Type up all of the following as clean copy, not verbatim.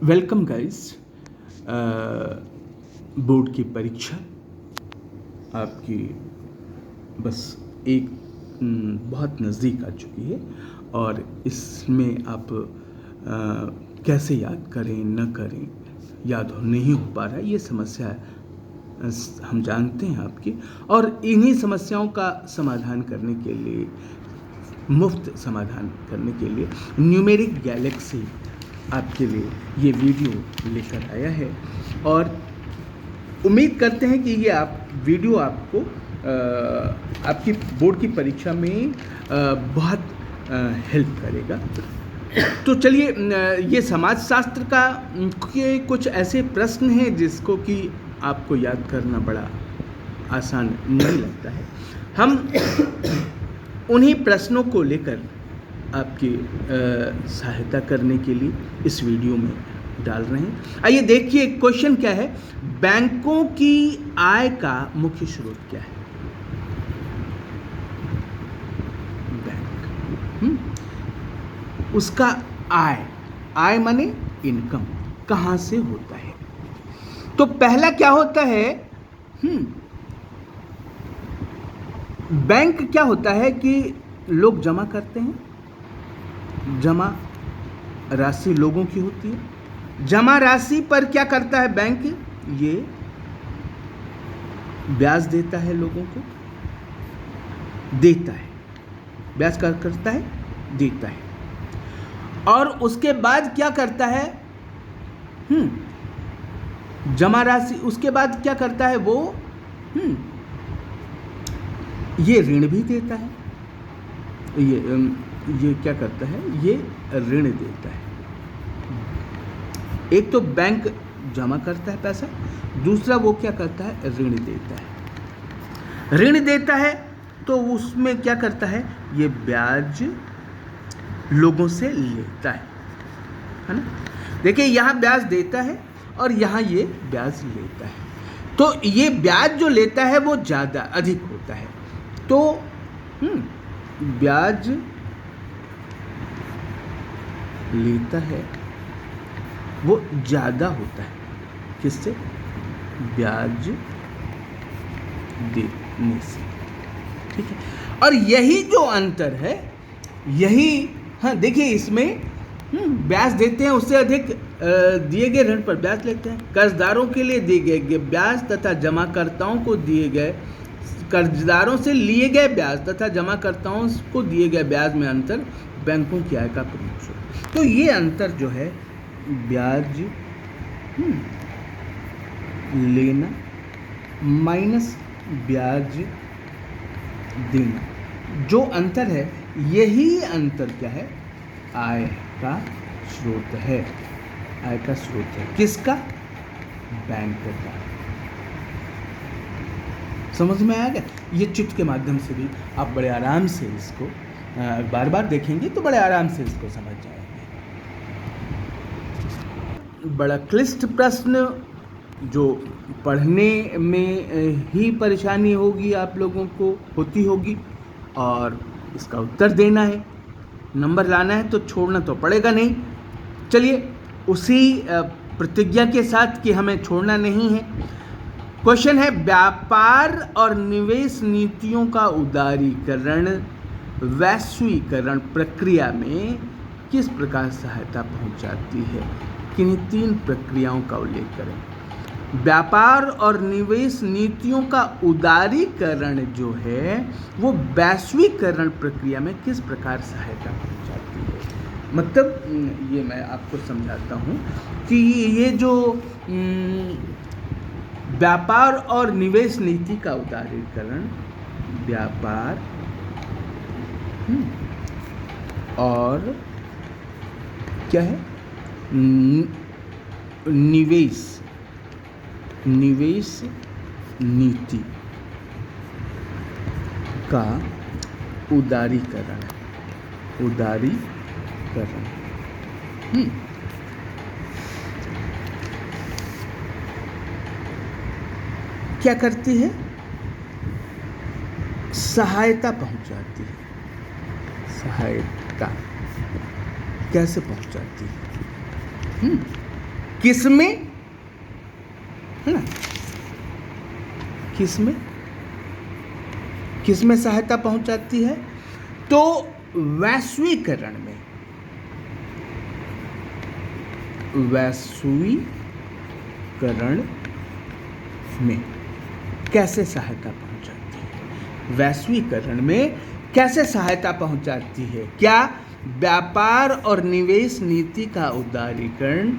Welcome guys. Board की परीक्षा आपकी बस एक बहुत नज़दीक आ चुकी है और इसमें आप कैसे याद करें न करें, याद नहीं हो पा रहा है, ये समस्या हम जानते हैं आपकी। और इन्हीं समस्याओं का समाधान करने के लिए, मुफ्त समाधान करने के लिए न्यूमेरिक गैलेक्सी आपके लिए ये वीडियो लेकर आया है और उम्मीद करते हैं कि ये वीडियो आपको आपकी बोर्ड की परीक्षा में बहुत हेल्प करेगा। तो चलिए, ये समाजशास्त्र का के कुछ ऐसे प्रश्न हैं जिसको कि आपको याद करना बड़ा आसान नहीं लगता है। हम उन्हीं प्रश्नों को लेकर आपकी सहायता करने के लिए इस वीडियो में डाल रहे हैं। आइए देखिए क्वेश्चन क्या है। बैंकों की आय का मुख्य स्रोत क्या है? बैंक उसका आय माने इनकम कहां से होता है? तो पहला क्या होता है, बैंक क्या होता है कि लोग जमा करते हैं, जमा राशि लोगों की होती है। जमा राशि पर क्या करता है बैंक? ये ब्याज देता है, लोगों को देता है। ब्याज क्या करता है? देता है। और उसके बाद क्या करता है? जमा राशि उसके बाद क्या करता है वो? ये ऋण भी देता है। ये क्या करता है? ये ऋण देता है। एक तो बैंक जमा करता है पैसा, दूसरा वो क्या करता है? ऋण देता है। ऋण देता है तो उसमें क्या करता है? ये ब्याज लोगों से लेता है ना। देखिए, यहाँ ब्याज देता है और यहाँ ये ब्याज लेता है। तो ये ब्याज जो लेता है वो ज़्यादा अधिक होता है। तो ब्याज लेता है वो ज़्यादा होता है। किससे? ब्याज देने से। ठीक है। और यही जो अंतर है, यही देखिए इसमें ब्याज देते हैं, उससे अधिक दिए गए ऋण पर ब्याज लेते हैं। कर्जदारों के लिए दिए गए ब्याज तथा जमाकर्ताओं को दिए गए, कर्जदारों से लिए गए ब्याज तथा जमाकर्ताओं को दिए गए ब्याज में अंतर बैंकों की आय का प्रमुख स्रोत। तो ये अंतर जो है, ब्याज लेना माइनस ब्याज देना, जो अंतर है, यही अंतर क्या है? आय का स्रोत है। आय का स्रोत है किसका? बैंक का। समझ में आ गया? ये चित्र के माध्यम से भी आप बड़े आराम से इसको बार बार देखेंगे तो बड़े आराम से इसको समझ जाएंगे। बड़ा क्लिष्ट प्रश्न जो पढ़ने में ही परेशानी होगी, आप लोगों को होती होगी, और इसका उत्तर देना है, नंबर लाना है, तो छोड़ना तो पड़ेगा नहीं। चलिए, उसी प्रतिज्ञा के साथ कि हमें छोड़ना नहीं है, क्वेश्चन है, व्यापार और निवेश नीतियों का उदारीकरण वैश्वीकरण प्रक्रिया में किस प्रकार सहायता पहुंचाती है? किन्हीं 3 प्रक्रियाओं का उल्लेख करें। व्यापार और निवेश नीतियों का उदारीकरण जो है वो वैश्वीकरण प्रक्रिया में किस प्रकार सहायता पहुंचाती है? मतलब ये मैं आपको समझाता हूँ कि ये जो व्यापार और निवेश नीति का उदारीकरण, व्यापार और क्या है? निवेश नीति का उदारीकरण। क्या करती है? सहायता पहुंचाती है। सहायता कैसे पहुंचाती है? किसमें, है ना, किसमें किसमें सहायता पहुंचाती है? तो वैश्वीकरण में, वैश्वीकरण में कैसे सहायता पहुंचाती है? वैश्वीकरण में कैसे सहायता पहुंचाती है? क्या व्यापार और निवेश नीति का उदारीकरण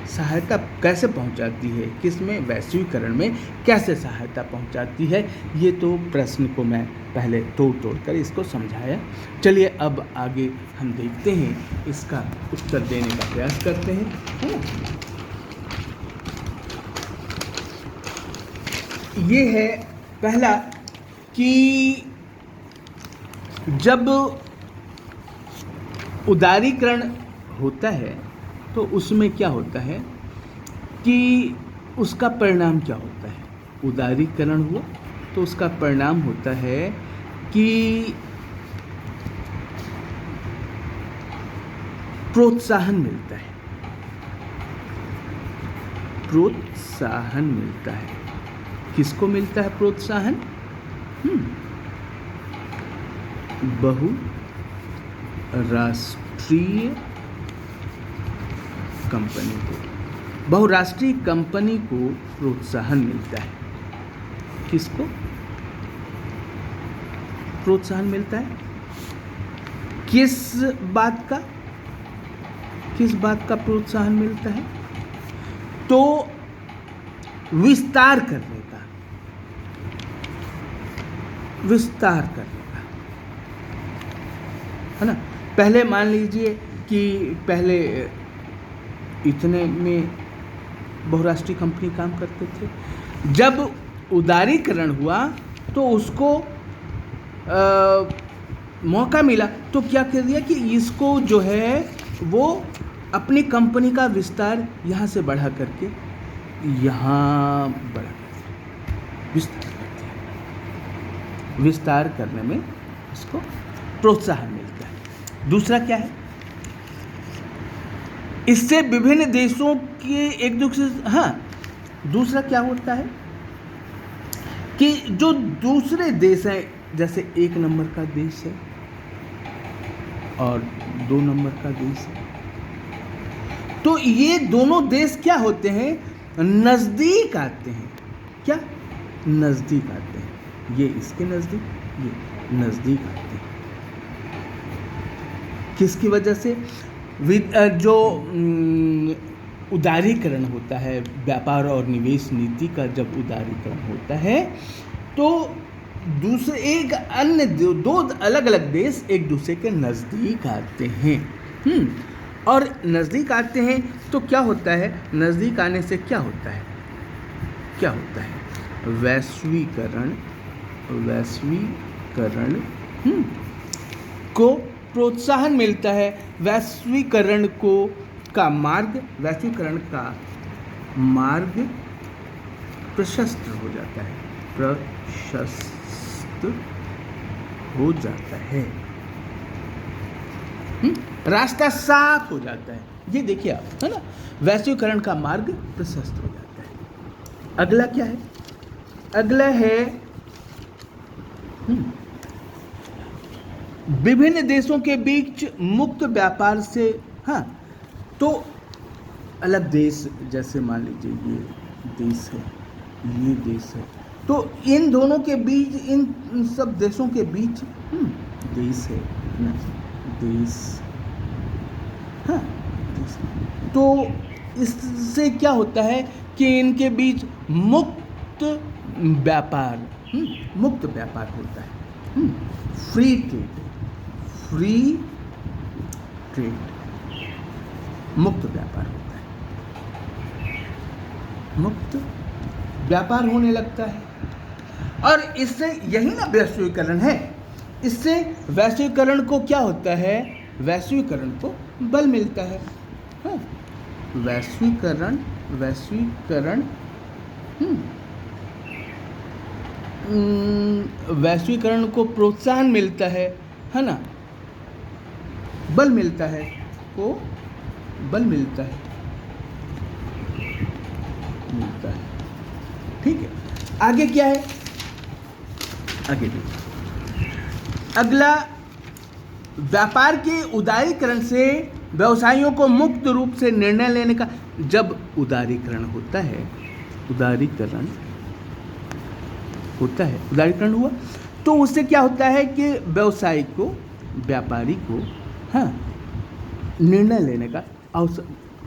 सहायता कैसे पहुंचाती है? किसमें? वैश्वीकरण में कैसे सहायता पहुंचाती है? ये तो प्रश्न को मैं पहले तोड़ कर इसको समझाया। चलिए अब आगे हम देखते हैं, इसका उत्तर देने का प्रयास करते हैं, है ना। ये है पहला कि जब उदारीकरण होता है तो उसमें क्या होता है कि उसका परिणाम क्या होता है? उदारीकरण हुआ तो उसका परिणाम होता है कि प्रोत्साहन मिलता है, प्रोत्साहन मिलता है। किसको मिलता है प्रोत्साहन? बहुराष्ट्रीय कंपनी को, बहुराष्ट्रीय कंपनी को प्रोत्साहन मिलता है। किसको प्रोत्साहन मिलता है? किस बात का प्रोत्साहन मिलता है? तो विस्तार करने का, है ना। पहले मान लीजिए कि पहले इतने में बहुराष्ट्रीय कंपनी काम करते थे। जब उदारीकरण हुआ तो उसको मौका मिला तो क्या कर दिया कि इसको जो है वो अपनी कंपनी का विस्तार यहाँ से बढ़ा करके यहाँ बढ़ा कर विस्तार कर दिया। विस्तार करने में इसको प्रोत्साहन मिलता है। दूसरा क्या है? इससे विभिन्न देशों के एक दूसरे, दूसरा क्या होता है कि जो दूसरे देश हैं, जैसे 1 नंबर का देश है और 2 नंबर का देश है, तो ये दोनों देश क्या होते हैं? नज़दीक आते हैं। क्या? नज़दीक आते हैं। ये इसके नज़दीक, ये नज़दीक आते हैं। किसकी वजह से? जो उदारीकरण होता है, व्यापार और निवेश नीति का जब उदारीकरण होता है तो दूसरे एक अन्य दो अलग अलग देश एक दूसरे के नज़दीक आते हैं। और नज़दीक आते हैं तो क्या होता है? नज़दीक आने से क्या होता है? वैश्वीकरण को प्रोत्साहन मिलता है। वैश्वीकरण का मार्ग प्रशस्त हो जाता है, रास्ता साफ हो जाता है। ये देखिए आप, है ना, वैश्वीकरण का मार्ग प्रशस्त हो जाता है। अगला क्या है? अगला है विभिन्न देशों के बीच मुक्त व्यापार से, तो अलग देश, जैसे मान लीजिए ये देश है, ये देश है, तो इन दोनों के बीच, इन सब देशों के बीच देश है ना, देश, देश। तो इससे क्या होता है कि इनके बीच मुक्त व्यापार होता है। फ्री ट्रेड, मुक्त व्यापार होता है, मुक्त व्यापार होने लगता है। और इससे, यही ना वैश्वीकरण है, इससे वैश्वीकरण को क्या होता है? वैश्वीकरण को बल मिलता है। वैश्वीकरण को प्रोत्साहन मिलता है ना, बल मिलता है, आगे क्या है, आगे देखिए, अगला, व्यापार के उदारीकरण से व्यवसायियों को मुक्त रूप से निर्णय लेने का, जब उदारीकरण होता है, उदारीकरण होता है, उदारीकरण हुआ तो उससे क्या होता है कि व्यवसायी को, व्यापारी को, हाँ, निर्णय लेने का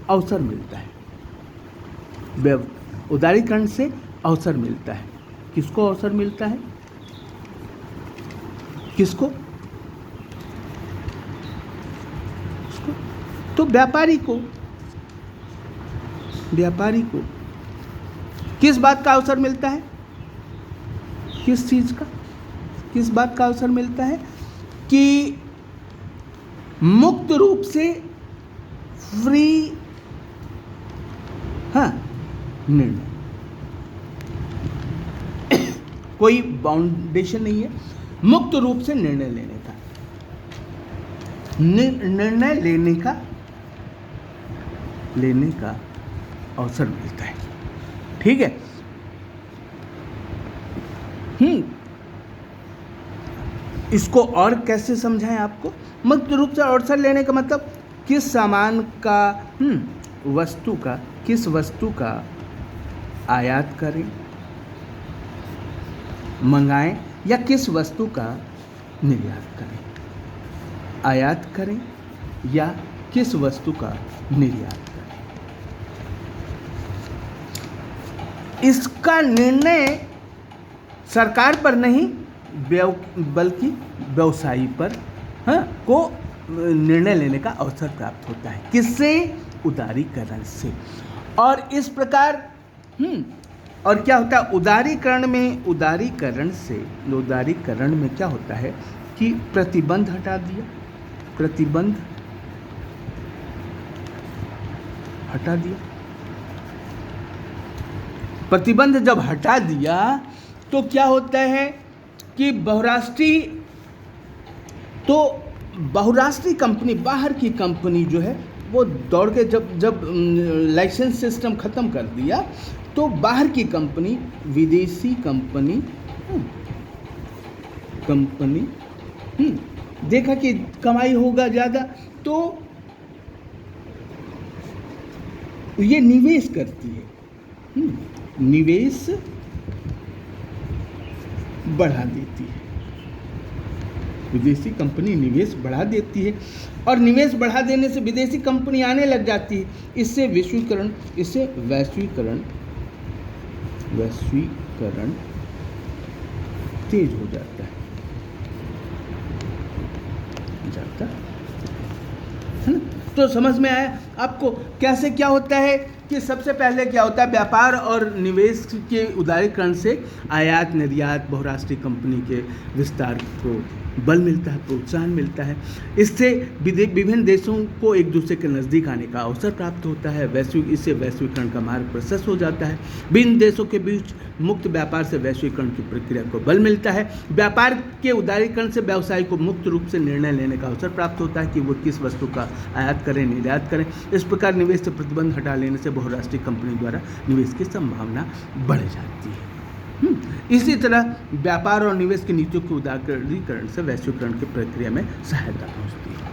अवसर मिलता है। उदारीकरण से अवसर मिलता है। किसको अवसर मिलता है? किसको? तो व्यापारी को। व्यापारी को किस बात का अवसर मिलता है? किस चीज का, किस बात का अवसर मिलता है? कि मुक्त रूप से, फ्री, हाँ, निर्णय, कोई बाउंडेशन नहीं है, मुक्त रूप से निर्णय लेने का, निर्णय लेने का अवसर मिलता है। ठीक है। इसको और कैसे समझाएं आपको? मुक्त रूप से अवसर लेने का मतलब किस सामान का, वस्तु का, किस वस्तु का आयात करें, मंगाएं, या किस वस्तु का निर्यात करें, आयात करें या किस वस्तु का निर्यात करें। इसका निर्णय सरकार पर नहीं बल्कि व्यवसायी पर, हाँ, को निर्णय लेने का अवसर प्राप्त होता है। किससे? उदारीकरण से। और इस प्रकार और क्या होता है उदारीकरण में? उदारीकरण में क्या होता है कि प्रतिबंध हटा दिया, प्रतिबंध हटा दिया। प्रतिबंध जब हटा दिया तो क्या होता है कि बहुराष्ट्रीय कंपनी, बाहर की कंपनी जो है वो दौड़ के जब लाइसेंस सिस्टम ख़त्म कर दिया तो बाहर की कंपनी, विदेशी कंपनी देखा कि कमाई होगा ज़्यादा तो ये निवेश करती है, निवेश बढ़ा देती है। विदेशी कंपनी निवेश बढ़ा देती है और निवेश बढ़ा देने से विदेशी कंपनी आने लग जाती है। इससे वैश्वीकरण तेज हो जाता है ना। तो समझ में आया आपको कैसे क्या होता है कि सबसे पहले क्या होता है, व्यापार और निवेश के उदारीकरण से आयात निर्यात, बहुराष्ट्रीय कंपनी के विस्तार को बल मिलता है, प्रोत्साहन मिलता है। इससे विभिन्न देशों को एक दूसरे के नज़दीक आने का अवसर प्राप्त होता है। इससे वैश्वीकरण का मार्ग प्रशस्त हो जाता है। भिन्न देशों के बीच मुक्त व्यापार से वैश्वीकरण की प्रक्रिया को बल मिलता है। व्यापार के उदारीकरण से व्यवसाय को मुक्त रूप से निर्णय लेने का अवसर प्राप्त होता है कि वो किस वस्तु का आयात करें, निर्यात करें। इस प्रकार निवेश से प्रतिबंध हटा लेने से बहुराष्ट्रीय कंपनी द्वारा निवेश की संभावना बढ़ जाती है। इसी तरह व्यापार और निवेश की नीतियों के उदारीकरण से वैश्वीकरण की प्रक्रिया में सहायता पहुंचती है।